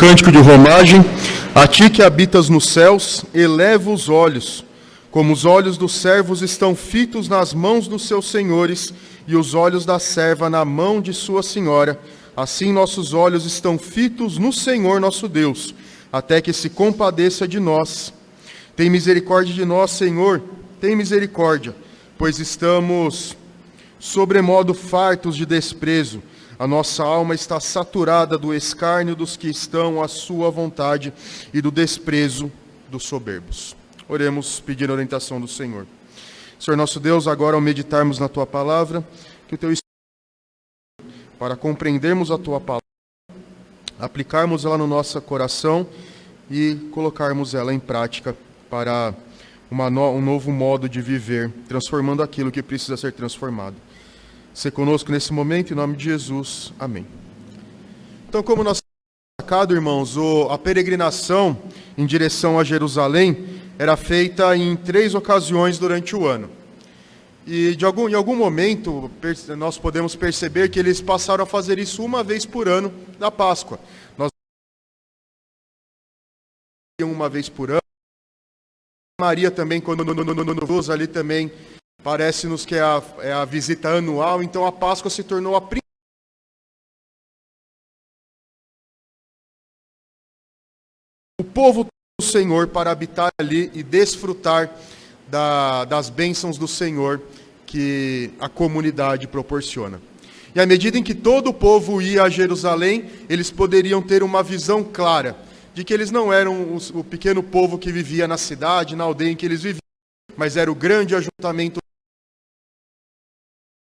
cântico de romagem. A ti que habitas nos céus, eleva os olhos, como os olhos dos servos estão fitos nas mãos dos seus senhores, e os olhos da serva na mão de sua senhora. Assim nossos olhos estão fitos no Senhor nosso Deus, até que se compadeça de nós. Tem misericórdia de nós, Senhor, tem misericórdia, pois estamos sobremodo fartos de desprezo. A nossa alma está saturada do escárnio dos que estão à sua vontade e do desprezo dos soberbos. Oremos pedindo a orientação do Senhor. Senhor nosso Deus, agora ao meditarmos na Tua palavra, que o Teu Espírito, para compreendermos a Tua palavra, aplicarmos ela no nosso coração e colocarmos ela em prática para um novo modo de viver, transformando aquilo que precisa ser transformado. Sê conosco nesse momento, em nome de Jesus. Amém. Então, como nós temos destacado, irmãos, a peregrinação em direção a Jerusalém era feita em 3 ocasiões durante o ano. E em algum momento nós podemos perceber que eles passaram a fazer isso uma vez por ano na Páscoa. Nós uma vez por ano. Maria também, quando nos ali também parece-nos que é a visita anual, então a Páscoa se tornou a primeira. O povo do Senhor para habitar ali e desfrutar das bênçãos do Senhor que a comunidade proporciona. E à medida em que todo o povo ia a Jerusalém, eles poderiam ter uma visão clara de que eles não eram o pequeno povo que vivia na cidade, na aldeia em que eles viviam, mas era o grande ajuntamento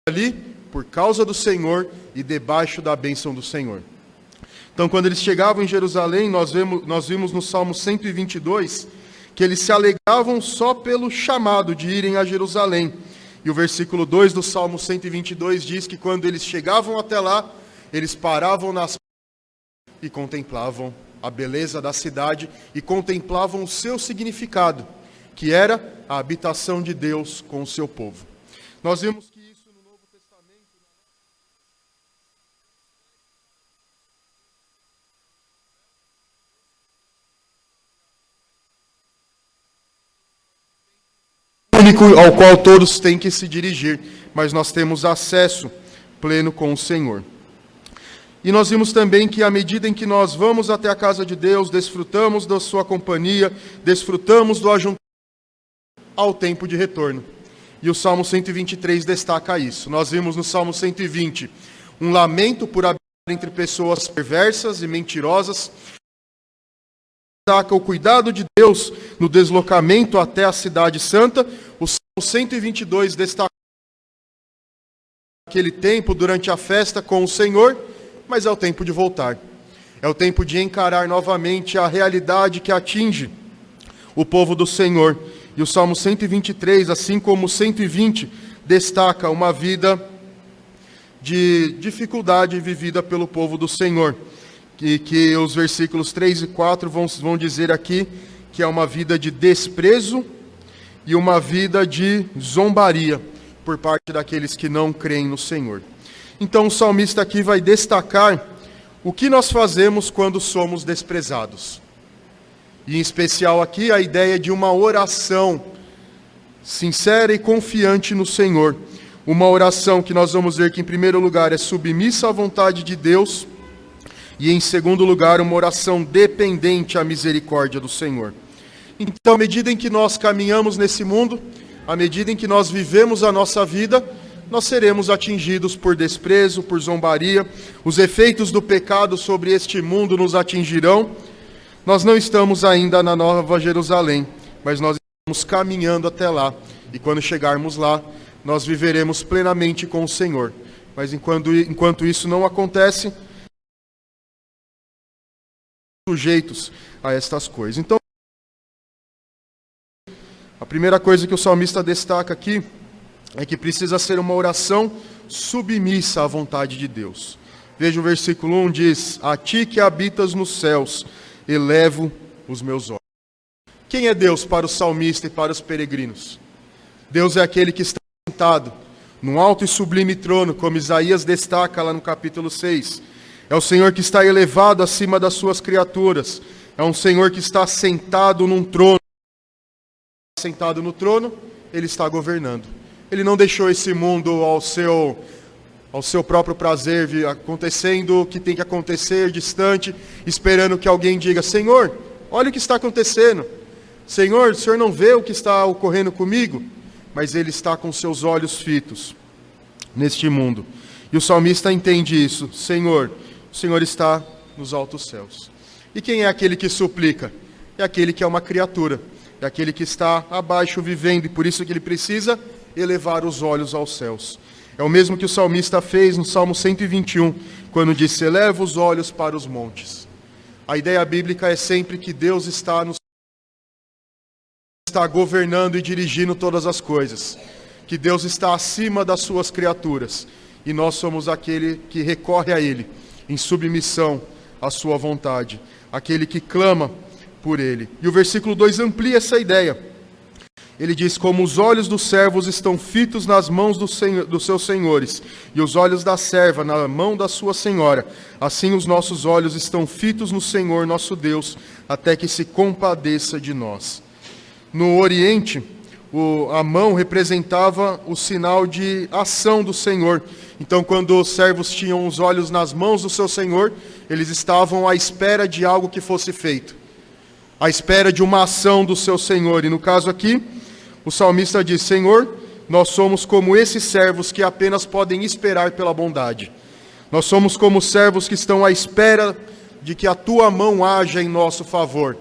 ali por causa do Senhor e debaixo da bênção do Senhor. Então, quando eles chegavam em Jerusalém, nós vimos no Salmo 122 que eles se alegravam só pelo chamado de irem a Jerusalém. E o versículo 2 do Salmo 122 diz que quando eles chegavam até lá, eles paravam nas e contemplavam a beleza da cidade e contemplavam o seu significado, que era a habitação de Deus com o seu povo. Nós vimos que isso no Novo Testamento único ao qual todos têm que se dirigir, mas nós temos acesso pleno com o Senhor. E nós vimos também que à medida em que nós vamos até a casa de Deus, desfrutamos da sua companhia, desfrutamos do ajuntamento ao tempo de retorno. E o Salmo 123 destaca isso. Nós vimos no Salmo 120 um lamento por habitar entre pessoas perversas e mentirosas. Destaca o cuidado de Deus no deslocamento até a cidade santa. O Salmo 122 destaca aquele tempo durante a festa com o Senhor, mas é o tempo de voltar. É o tempo de encarar novamente a realidade que atinge o povo do Senhor. E o Salmo 123, assim como o 120, destaca uma vida de dificuldade vivida pelo povo do Senhor. Que os versículos 3 e 4 vão dizer aqui que é uma vida de desprezo e uma vida de zombaria por parte daqueles que não creem no Senhor. Então o salmista aqui vai destacar o que nós fazemos quando somos desprezados. E em especial aqui a ideia de uma oração sincera e confiante no Senhor. Uma oração que nós vamos ver que em primeiro lugar é submissa à vontade de Deus e em segundo lugar uma oração dependente à misericórdia do Senhor. Então, à medida em que nós caminhamos nesse mundo, à medida em que nós vivemos a nossa vida, nós seremos atingidos por desprezo, por zombaria, os efeitos do pecado sobre este mundo nos atingirão. Nós não estamos ainda na Nova Jerusalém, mas nós estamos caminhando até lá. E quando chegarmos lá, nós viveremos plenamente com o Senhor. Mas enquanto isso não acontece, sujeitos a estas coisas. Então, a primeira coisa que o salmista destaca aqui é que precisa ser uma oração submissa à vontade de Deus. Veja o versículo 1, diz: a ti que habitas nos céus, elevo os meus olhos. Quem é Deus para o salmista e para os peregrinos? Deus é aquele que está sentado num alto e sublime trono, como Isaías destaca lá no capítulo 6. É o Senhor que está elevado acima das suas criaturas. É um Senhor que está sentado num trono. Sentado no trono, Ele está governando. Ele não deixou esse mundo ao seu próprio prazer, acontecendo o que tem que acontecer, distante, esperando que alguém diga: Senhor, olha o que está acontecendo. Senhor, o Senhor não vê o que está ocorrendo comigo? Mas Ele está com seus olhos fitos neste mundo. E o salmista entende isso. Senhor, o Senhor está nos altos céus. E quem é aquele que suplica? É aquele que é uma criatura. É aquele que está abaixo vivendo, e por isso que ele precisa elevar os olhos aos céus. É o mesmo que o salmista fez no Salmo 121, quando disse: eleva os olhos para os montes. A ideia bíblica é sempre que Deus está governando e dirigindo todas as coisas, que Deus está acima das suas criaturas, e nós somos aquele que recorre a Ele, em submissão à sua vontade, aquele que clama por Ele. E o versículo 2 amplia essa ideia. Ele diz: como os olhos dos servos estão fitos nas mãos dos seus senhores, e os olhos da serva na mão da sua senhora, assim os nossos olhos estão fitos no Senhor nosso Deus, até que se compadeça de nós. No Oriente, a mão representava o sinal de ação do Senhor. Então, quando os servos tinham os olhos nas mãos do seu Senhor, eles estavam à espera de algo que fosse feito, à espera de uma ação do seu Senhor. E no caso aqui, o salmista diz: Senhor, nós somos como esses servos que apenas podem esperar pela bondade. Nós somos como servos que estão à espera de que a tua mão haja em nosso favor,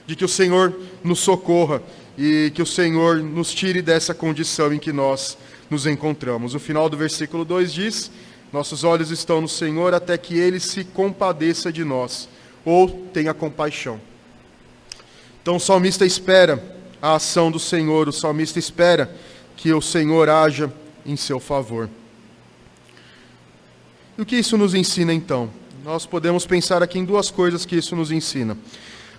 de que o Senhor nos socorra e que o Senhor nos tire dessa condição em que nós nos encontramos. O final do versículo 2 diz: nossos olhos estão no Senhor até que Ele se compadeça de nós, ou tenha compaixão. Então o salmista espera a ação do Senhor, o salmista espera que o Senhor haja em seu favor. E o que isso nos ensina então? Nós podemos pensar aqui em duas coisas que isso nos ensina.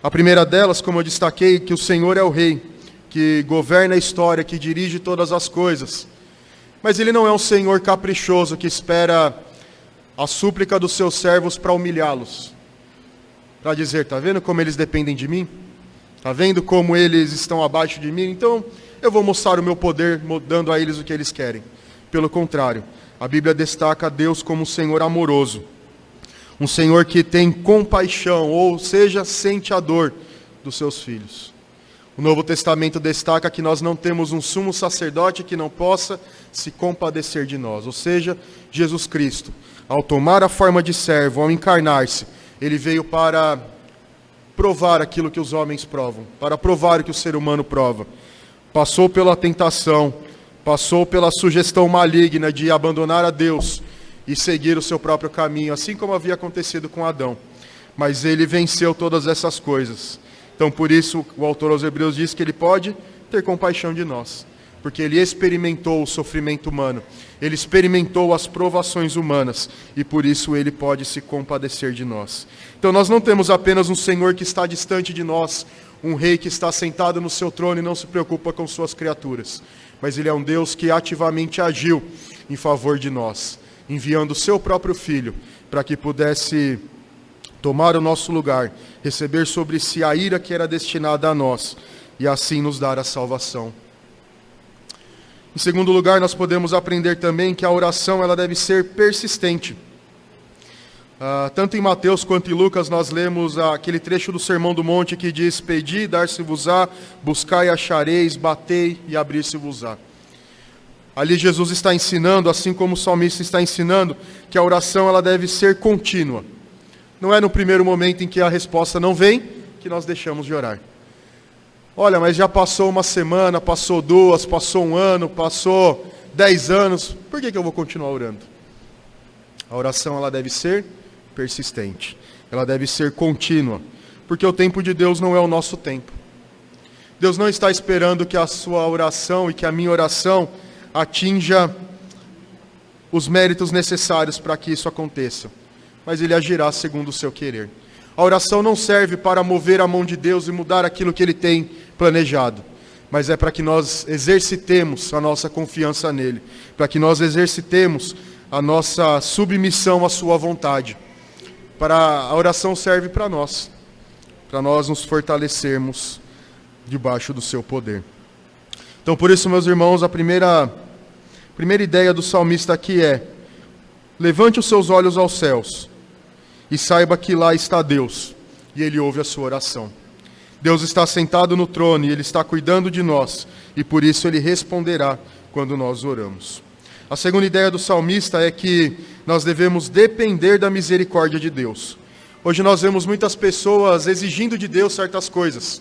A primeira delas, como eu destaquei, que o Senhor é o Rei, que governa a história, que dirige todas as coisas. Mas Ele não é um Senhor caprichoso que espera a súplica dos seus servos para humilhá-los, para dizer: está vendo como eles dependem de mim? Está vendo como eles estão abaixo de mim? Então eu vou mostrar o meu poder, dando a eles o que eles querem. Pelo contrário, a Bíblia destaca Deus como um Senhor amoroso, um Senhor que tem compaixão, ou seja, sente a dor dos seus filhos. O Novo Testamento destaca que nós não temos um sumo sacerdote que não possa se compadecer de nós, ou seja, Jesus Cristo, ao tomar a forma de servo, ao encarnar-se, Ele veio para provar aquilo que os homens provam, para provar o que o ser humano prova. Passou pela tentação, passou pela sugestão maligna de abandonar a Deus e seguir o seu próprio caminho, assim como havia acontecido com Adão. Mas Ele venceu todas essas coisas. Então, por isso, o autor aos Hebreus diz que Ele pode ter compaixão de nós, porque Ele experimentou o sofrimento humano, Ele experimentou as provações humanas, e por isso Ele pode se compadecer de nós. Então, nós não temos apenas um Senhor que está distante de nós, um Rei que está sentado no seu trono e não se preocupa com suas criaturas, mas Ele é um Deus que ativamente agiu em favor de nós, enviando o seu próprio Filho para que pudesse tomar o nosso lugar, receber sobre si a ira que era destinada a nós, e assim nos dar a salvação. Em segundo lugar, nós podemos aprender também que a oração ela deve ser persistente. Tanto em Mateus quanto em Lucas nós lemos aquele trecho do Sermão do Monte que diz: pedi, dar-se-vos-á, buscai, achareis, batei e abrir-se-vos-á. Ali Jesus está ensinando, assim como o salmista está ensinando, que a oração ela deve ser contínua. Não é no primeiro momento em que a resposta não vem que nós deixamos de orar. Olha, mas já passou uma semana, passou duas, passou um ano, passou 10 anos, por que eu vou continuar orando? A oração ela deve ser persistente, ela deve ser contínua, porque o tempo de Deus não é o nosso tempo. Deus não está esperando que a sua oração e que a minha oração atinja os méritos necessários para que isso aconteça, mas Ele agirá segundo o seu querer. A oração não serve para mover a mão de Deus e mudar aquilo que Ele tem planejado, mas é para que nós exercitemos a nossa confiança nele, para que nós exercitemos a nossa submissão à sua vontade, a oração serve para nós nos fortalecermos debaixo do seu poder. Então, por isso, meus irmãos, a primeira ideia do salmista aqui é: levante os seus olhos aos céus e saiba que lá está Deus, e Ele ouve a sua oração. Deus está sentado no trono e Ele está cuidando de nós, e por isso Ele responderá quando nós oramos. A segunda ideia do salmista é que nós devemos depender da misericórdia de Deus. Hoje nós vemos muitas pessoas exigindo de Deus certas coisas,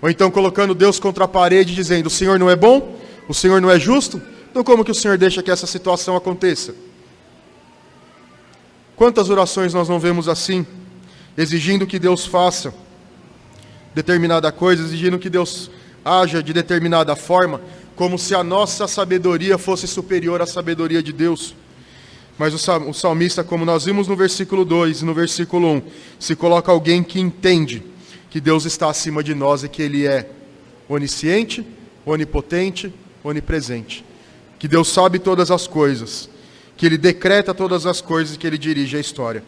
ou então colocando Deus contra a parede, dizendo: o Senhor não é bom? O Senhor não é justo? Então como que o Senhor deixa que essa situação aconteça? Quantas orações nós não vemos assim, exigindo que Deus faça determinada coisa, exigindo que Deus haja de determinada forma, como se a nossa sabedoria fosse superior à sabedoria de Deus. Mas o salmista, como nós vimos no versículo 2 e no versículo 1, se coloca alguém que entende que Deus está acima de nós e que Ele é onisciente, onipotente, onipresente. Que Deus sabe todas as coisas, que Ele decreta todas as coisas e que Ele dirige a história.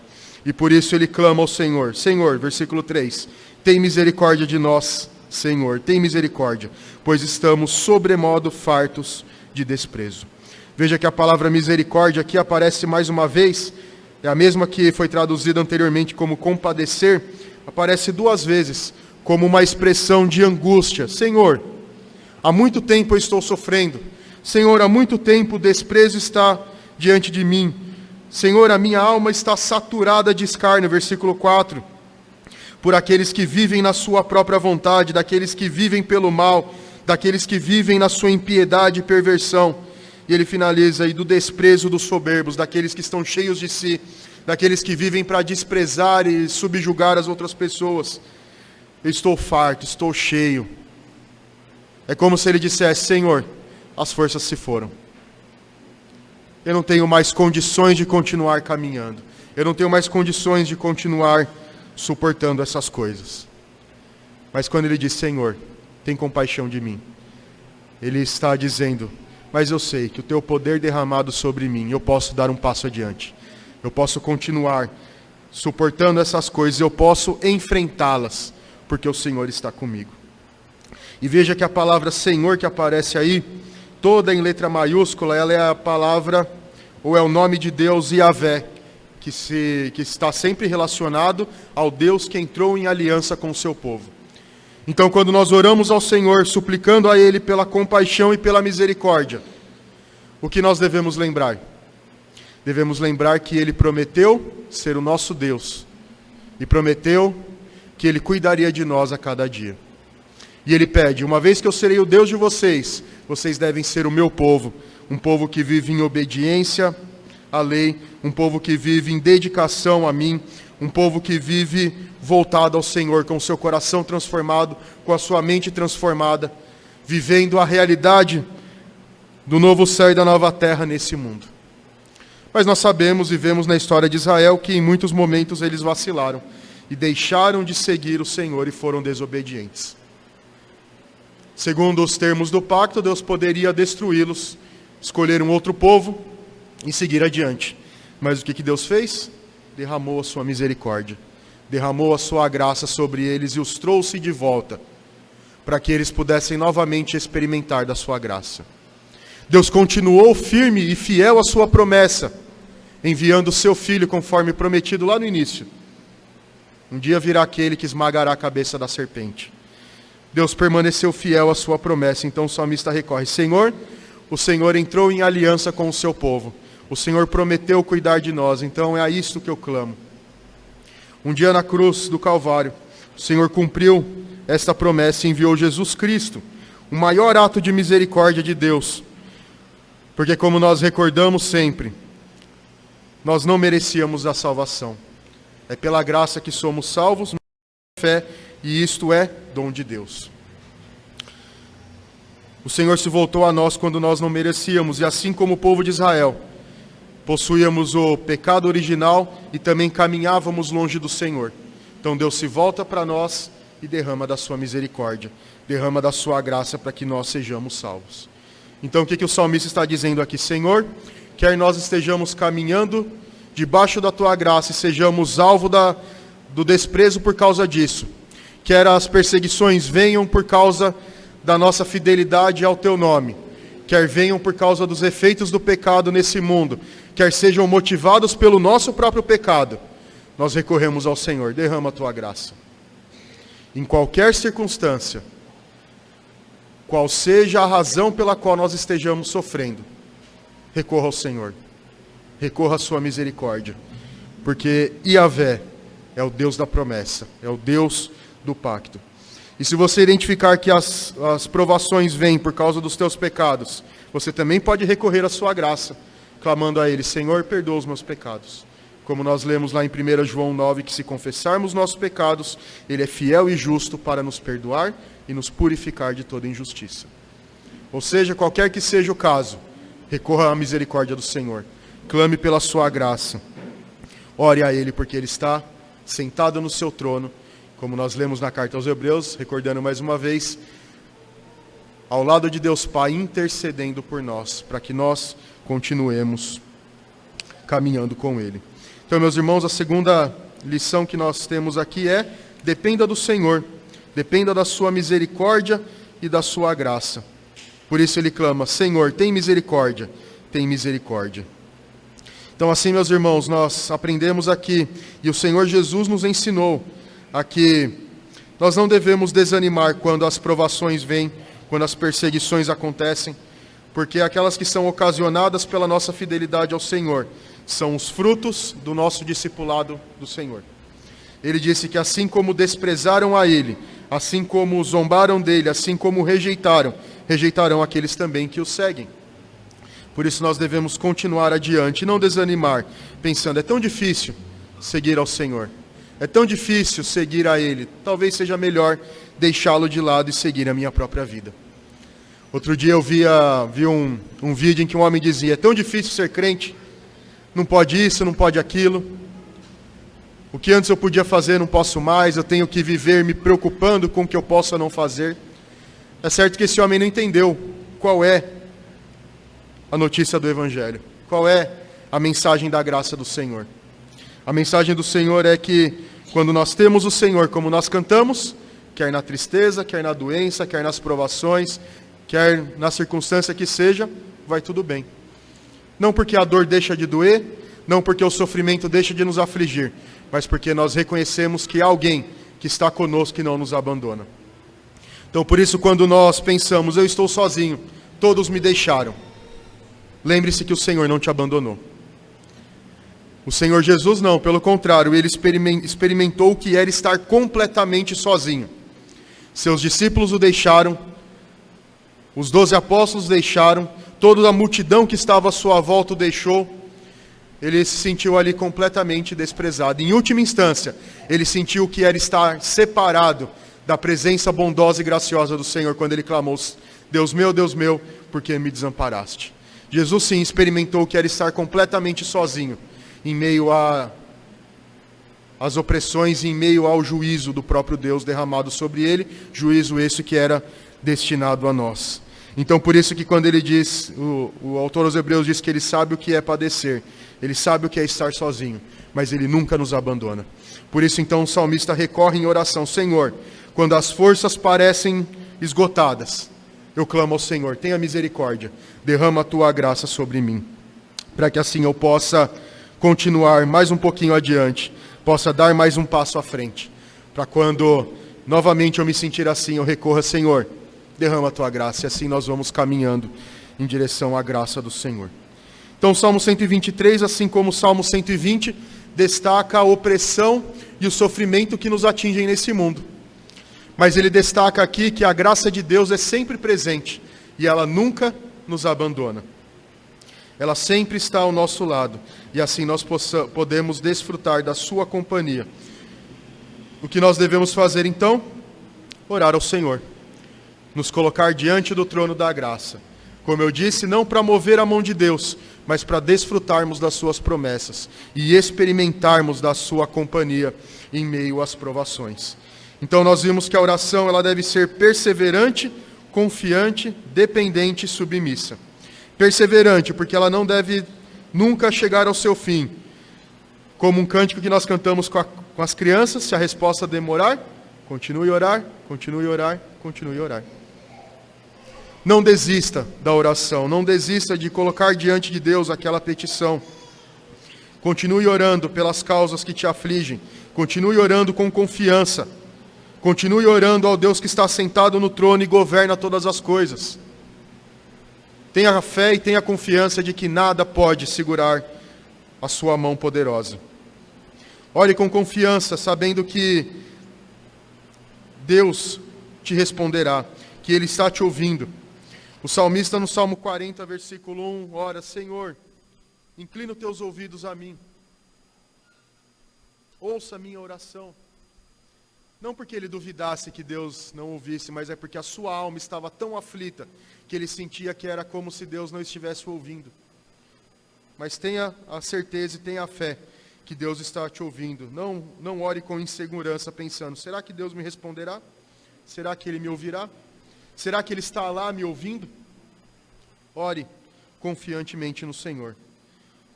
E por isso ele clama ao Senhor: Senhor, versículo 3, tem misericórdia de nós, Senhor, tem misericórdia, pois estamos sobremodo fartos de desprezo. Veja que a palavra misericórdia aqui aparece mais uma vez, é a mesma que foi traduzida anteriormente como compadecer, aparece duas vezes como uma expressão de angústia. Senhor, há muito tempo eu estou sofrendo. Senhor, há muito tempo o desprezo está diante de mim. Senhor, a minha alma está saturada de escárnio, versículo 4, por aqueles que vivem na sua própria vontade, daqueles que vivem pelo mal, daqueles que vivem na sua impiedade e perversão. E ele finaliza aí: do desprezo dos soberbos, daqueles que estão cheios de si, daqueles que vivem para desprezar e subjugar as outras pessoas. Eu estou farto, estou cheio. É como se ele dissesse: Senhor, as forças se foram. Eu não tenho mais condições de continuar caminhando. Eu não tenho mais condições de continuar suportando essas coisas. Mas quando ele diz: Senhor, tem compaixão de mim, ele está dizendo: mas eu sei que o teu poder derramado sobre mim, eu posso dar um passo adiante. Eu posso continuar suportando essas coisas, eu posso enfrentá-las, porque o Senhor está comigo. E veja que a palavra Senhor que aparece aí, toda em letra maiúscula, ela é a palavra, ou é o nome de Deus Yahvé, que está sempre relacionado ao Deus que entrou em aliança com o seu povo. Então, quando nós oramos ao Senhor, suplicando a Ele pela compaixão e pela misericórdia, o que nós devemos lembrar? Devemos lembrar que Ele prometeu ser o nosso Deus, e prometeu que Ele cuidaria de nós a cada dia. E Ele pede: uma vez que eu serei o Deus de vocês, vocês devem ser o meu povo, um povo que vive em obediência à lei, um povo que vive em dedicação a mim, um povo que vive voltado ao Senhor, com o seu coração transformado, com a sua mente transformada, vivendo a realidade do novo céu e da nova terra nesse mundo. Mas nós sabemos e vemos na história de Israel que em muitos momentos eles vacilaram e deixaram de seguir o Senhor e foram desobedientes. Segundo os termos do pacto, Deus poderia destruí-los, escolher um outro povo e seguir adiante. Mas o que Deus fez? Derramou a sua misericórdia, derramou a sua graça sobre eles e os trouxe de volta, para que eles pudessem novamente experimentar da sua graça. Deus continuou firme e fiel à sua promessa, enviando o seu Filho conforme prometido lá no início. Um dia virá aquele que esmagará a cabeça da serpente. Deus permaneceu fiel à sua promessa, então o salmista recorre: Senhor, o Senhor entrou em aliança com o seu povo. O Senhor prometeu cuidar de nós, então é a isto que eu clamo. Um dia na cruz do Calvário, o Senhor cumpriu esta promessa e enviou Jesus Cristo, o maior ato de misericórdia de Deus. Porque como nós recordamos sempre, nós não merecíamos a salvação. É pela graça que somos salvos, pela fé, e isto é dom de Deus. O Senhor se voltou a nós quando nós não merecíamos, e assim como o povo de Israel, possuíamos o pecado original e também caminhávamos longe do Senhor. Então Deus se volta para nós e derrama da sua misericórdia, derrama da sua graça para que nós sejamos salvos. Então o que o salmista está dizendo aqui? Senhor, quer nós estejamos caminhando debaixo da tua graça e sejamos alvo do desprezo por causa disso. Quer as perseguições venham por causa da nossa fidelidade ao teu nome, quer venham por causa dos efeitos do pecado nesse mundo, quer sejam motivados pelo nosso próprio pecado, nós recorremos ao Senhor. Derrama a tua graça. Em qualquer circunstância, qual seja a razão pela qual nós estejamos sofrendo, recorra ao Senhor. Recorra à sua misericórdia. Porque Yahvé é o Deus da promessa, é o Deus do pacto. E se você identificar que as provações vêm por causa dos teus pecados, você também pode recorrer à sua graça, clamando a Ele: Senhor, perdoa os meus pecados. Como nós lemos lá em 1 João 9, que se confessarmos nossos pecados, Ele é fiel e justo para nos perdoar e nos purificar de toda injustiça. Ou seja, qualquer que seja o caso, recorra à misericórdia do Senhor. Clame pela sua graça. Ore a Ele, porque Ele está sentado no seu trono, como nós lemos na carta aos Hebreus, recordando mais uma vez, ao lado de Deus Pai, intercedendo por nós, para que nós continuemos caminhando com Ele. Então, meus irmãos, a segunda lição que nós temos aqui é: dependa do Senhor, dependa da sua misericórdia e da sua graça. Por isso ele clama: Senhor, tem misericórdia, tem misericórdia. Então, assim, meus irmãos, nós aprendemos aqui, e o Senhor Jesus nos ensinou a que nós não devemos desanimar quando as provações vêm, quando as perseguições acontecem, porque aquelas que são ocasionadas pela nossa fidelidade ao Senhor são os frutos do nosso discipulado do Senhor. Ele disse que assim como desprezaram a Ele, assim como zombaram dele, assim como rejeitarão aqueles também que o seguem. Por isso nós devemos continuar adiante e não desanimar, pensando: é tão difícil seguir ao Senhor, é tão difícil seguir a Ele, talvez seja melhor deixá-lo de lado e seguir a minha própria vida. Outro dia eu vi um vídeo em que um homem dizia: é tão difícil ser crente, não pode isso, não pode aquilo, o que antes eu podia fazer não posso mais, eu tenho que viver me preocupando com o que eu possa não fazer. É certo que esse homem não entendeu qual é a notícia do Evangelho, qual é a mensagem da graça do Senhor. A mensagem do Senhor é que quando nós temos o Senhor, como nós cantamos, quer na tristeza, quer na doença, quer nas provações, quer na circunstância que seja, vai tudo bem. Não porque a dor deixa de doer, não porque o sofrimento deixa de nos afligir, mas porque nós reconhecemos que há alguém que está conosco e não nos abandona. Então, por isso, quando nós pensamos: eu estou sozinho, todos me deixaram, lembre-se que o Senhor não te abandonou. O Senhor Jesus não, pelo contrário, Ele experimentou o que era estar completamente sozinho. Seus discípulos o deixaram, os 12 apóstolos deixaram, toda a multidão que estava à sua volta o deixou. Ele se sentiu ali completamente desprezado. Em última instância, ele sentiu o que era estar separado da presença bondosa e graciosa do Senhor, quando ele clamou: Deus meu, por que me desamparaste? Jesus sim experimentou o que era estar completamente sozinho, em meio às opressões, em meio ao juízo do próprio Deus derramado sobre ele, juízo esse que era destinado a nós. Então, por isso que quando ele diz, o autor aos Hebreus diz que ele sabe o que é padecer, ele sabe o que é estar sozinho, mas ele nunca nos abandona. Por isso, então, o salmista recorre em oração: Senhor, quando as forças parecem esgotadas, eu clamo ao Senhor: tenha misericórdia, derrama a tua graça sobre mim, para que assim eu possa continuar mais um pouquinho adiante, possa dar mais um passo à frente, para quando novamente eu me sentir assim, eu recorra: Senhor, derrama a tua graça, e assim nós vamos caminhando em direção à graça do Senhor. Então, o Salmo 123, assim como o Salmo 120, destaca a opressão e o sofrimento que nos atingem nesse mundo. Mas ele destaca aqui que a graça de Deus é sempre presente e ela nunca nos abandona. Ela sempre está ao nosso lado e assim nós podemos desfrutar da sua companhia. O que nós devemos fazer então? Orar ao Senhor, nos colocar diante do trono da graça. Como eu disse, não para mover a mão de Deus, mas para desfrutarmos das suas promessas e experimentarmos da sua companhia em meio às provações. Então nós vimos que a oração ela deve ser perseverante, confiante, dependente e submissa. Perseverante, porque ela não deve nunca chegar ao seu fim. Como um cântico que nós cantamos com as crianças, se a resposta demorar, continue a orar, continue a orar, continue a orar. Não desista da oração, não desista de colocar diante de Deus aquela petição. Continue orando pelas causas que te afligem, continue orando com confiança, continue orando ao Deus que está sentado no trono e governa todas as coisas. Tenha fé e tenha confiança de que nada pode segurar a sua mão poderosa. Ore com confiança, sabendo que Deus te responderá, que Ele está te ouvindo. O salmista no Salmo 40, versículo 1, ora: Senhor, inclina os teus ouvidos a mim. Ouça a minha oração. Não porque ele duvidasse que Deus não ouvisse, mas é porque a sua alma estava tão aflita que ele sentia que era como se Deus não estivesse ouvindo. Mas tenha a certeza e tenha a fé que Deus está te ouvindo. Não ore com insegurança pensando: será que Deus me responderá? Será que Ele me ouvirá? Será que Ele está lá me ouvindo? Ore confiantemente no Senhor.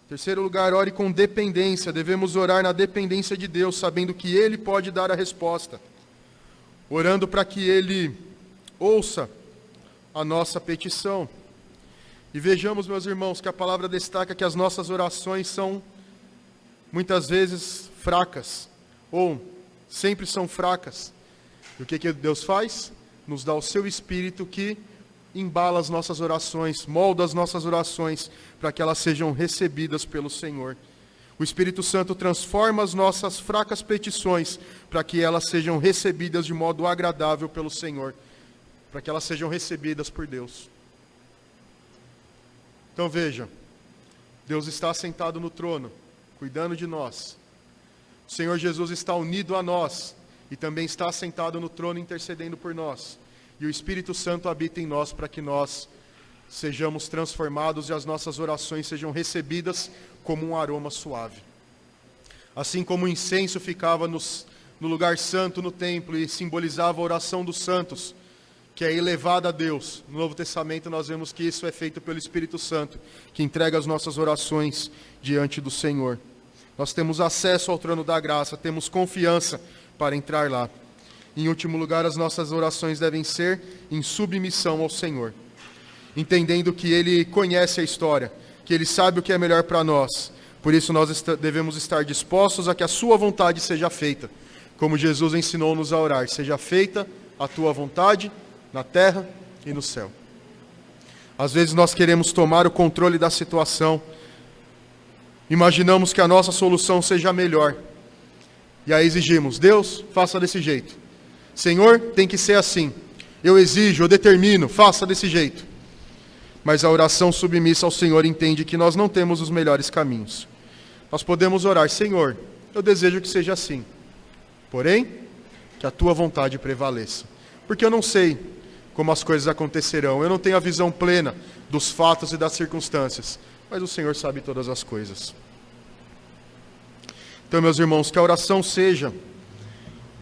Terceiro lugar, ore com dependência. Devemos orar na dependência de Deus, sabendo que Ele pode dar a resposta. Orando para que Ele ouça a nossa petição. E vejamos, meus irmãos, que a palavra destaca que as nossas orações são muitas vezes fracas, ou sempre são fracas. E o que Deus faz? Nos dá o seu Espírito que embala as nossas orações, molda as nossas orações, para que elas sejam recebidas pelo Senhor. O Espírito Santo transforma as nossas fracas petições, para que elas sejam recebidas de modo agradável pelo Senhor, para que elas sejam recebidas por Deus. Então veja, Deus está sentado no trono, cuidando de nós. O Senhor Jesus está unido a nós e também está sentado no trono intercedendo por nós. E o Espírito Santo habita em nós para que nós sejamos transformados e as nossas orações sejam recebidas como um aroma suave. Assim como o incenso ficava no lugar santo no templo e simbolizava a oração dos santos, que é elevada a Deus. No Novo Testamento nós vemos que isso é feito pelo Espírito Santo, que entrega as nossas orações diante do Senhor. Nós temos acesso ao trono da graça, temos confiança para entrar lá. Em último lugar, as nossas orações devem ser em submissão ao Senhor, entendendo que Ele conhece a história, que Ele sabe o que é melhor para nós. Por isso nós devemos estar dispostos a que a sua vontade seja feita, como Jesus ensinou-nos a orar: seja feita a tua vontade, na terra e no céu. Às vezes nós queremos tomar o controle da situação, imaginamos que a nossa solução seja melhor, e aí exigimos: Deus, faça desse jeito. Senhor, tem que ser assim. Eu exijo, eu determino, faça desse jeito. Mas a oração submissa ao Senhor entende que nós não temos os melhores caminhos. Nós podemos orar: Senhor, eu desejo que seja assim, porém, que a tua vontade prevaleça. Porque eu não sei como as coisas acontecerão, eu não tenho a visão plena dos fatos e das circunstâncias, mas o Senhor sabe todas as coisas. Então, meus irmãos, que a oração seja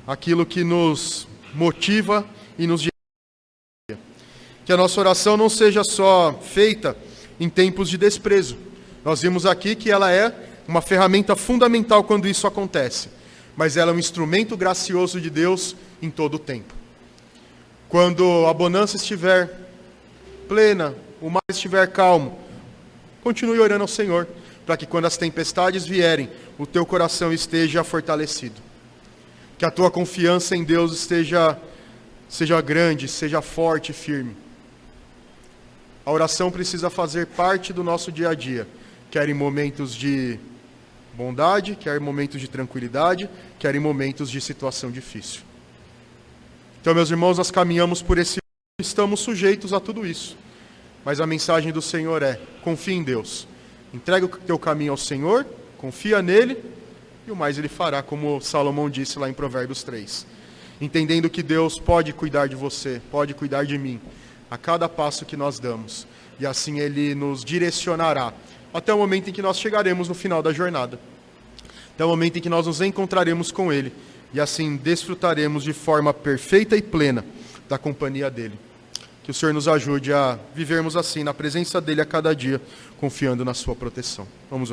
aquilo que nos motiva e nos dirige. Que a nossa oração não seja só feita em tempos de desprezo. Nós vimos aqui que ela é uma ferramenta fundamental quando isso acontece, mas ela é um instrumento gracioso de Deus em todo o tempo. Quando a bonança estiver plena, o mar estiver calmo, continue orando ao Senhor, para que quando as tempestades vierem, o teu coração esteja fortalecido. Que a tua confiança em Deus seja grande, seja forte e firme. A oração precisa fazer parte do nosso dia a dia, quer em momentos de bondade, quer em momentos de tranquilidade, quer em momentos de situação difícil. Então, meus irmãos, nós caminhamos por esse mundo, estamos sujeitos a tudo isso. Mas a mensagem do Senhor é: confia em Deus. Entrega o teu caminho ao Senhor, confia nele, e o mais Ele fará, como Salomão disse lá em Provérbios 3. Entendendo que Deus pode cuidar de você, pode cuidar de mim, a cada passo que nós damos. E assim Ele nos direcionará, até o momento em que nós chegaremos no final da jornada. Até o momento em que nós nos encontraremos com Ele. E assim desfrutaremos de forma perfeita e plena da companhia dEle. Que o Senhor nos ajude a vivermos assim, na presença dEle a cada dia, confiando na sua proteção. Vamos orar.